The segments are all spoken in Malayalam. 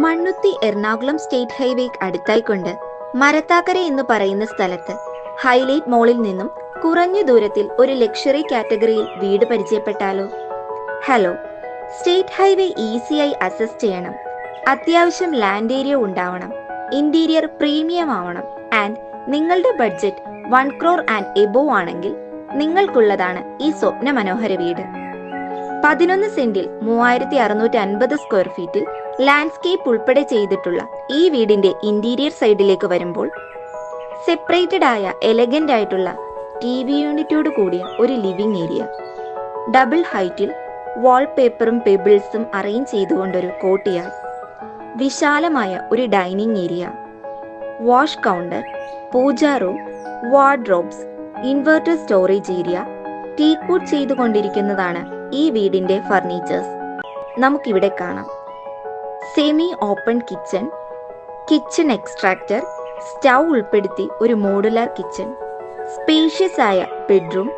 മണ്ണുത്തി എറണാകുളം സ്റ്റേറ്റ് ഹൈവേക്ക് അടുത്തായിക്കൊണ്ട് മരത്താക്കര എന്ന് പറയുന്ന സ്ഥലത്ത് ഹൈലൈറ്റ് മോളിൽ നിന്നും കുറഞ്ഞ ദൂരത്തിൽ ഒരു ലക്ഷറി കാറ്റഗറിയിൽ വീട് പരിചയപ്പെട്ടാലോ? ഹലോ, സ്റ്റേറ്റ് ഹൈവേ ഈസിയായി അക്സസ് ചെയ്യണം, അത്യാവശ്യം ലാൻഡ് ഏരിയ ഉണ്ടാവണം, ഇന്റീരിയർ പ്രീമിയം ആവണം ആൻഡ് നിങ്ങളുടെ ബഡ്ജറ്റ് 1 crore ആൻഡ് എബോവ് ആണെങ്കിൽ നിങ്ങൾക്കുള്ളതാണ് ഈ സ്വപ്ന മനോഹര വീട്. 11 സെന്റിൽ 3650 സ്ക്വയർ ഫീറ്റിൽ ലാൻഡ്സ്കേപ്പ് ഉൾപ്പെടെ ചെയ്തിട്ടുള്ള ഈ വീടിന്റെ ഇന്റീരിയർ സൈഡിലേക്ക് വരുമ്പോൾ സെപ്പറേറ്റഡ് ആയ എലഗന്റ് ആയിട്ടുള്ള TV യൂണിറ്റോട് കൂടിയ ഒരു ലിവിംഗ് ഏരിയ, ഡബിൾ ഹൈറ്റിൽ വാൾപേപ്പറും പെബിൾസും അറേഞ്ച് ചെയ്തുകൊണ്ടൊരു കോർട്ട്യാർഡ്, വിശാലമായ ഒരു dining area, wash counter, pooja room, wardrobes, inverter storage area, ടീക്കൂട്ട് ചെയ്തുകൊണ്ടിരിക്കുന്നതാണ് ഈ വീടിന്റെ ഫർണിച്ചേഴ്സ്. നമുക്കിവിടെ കാണാം semi open kitchen, kitchen extractor, stove ഉൾപ്പെടുത്തി ഒരു മോഡുലാർ കിച്ചൺ, സ്പേഷ്യസ് ആയ ബെഡ്റൂം,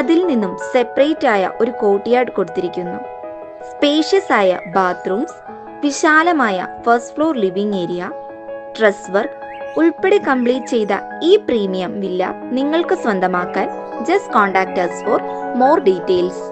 അതിൽ നിന്നും സെപ്പറേറ്റ് ആയ ഒരു കോർട്ട്യാർഡ് കൊടുത്തിരിക്കുന്നു, സ്പേഷ്യസ് ആയ ബാത്റൂംസ്, വിശാലമായ first floor living area, dress work ഉൾപ്പെടെ കംപ്ലീറ്റ് ചെയ്ത ഈ പ്രീമിയം വില്ല നിങ്ങൾക്ക് സ്വന്തമാക്കാൻ just contact us for more details.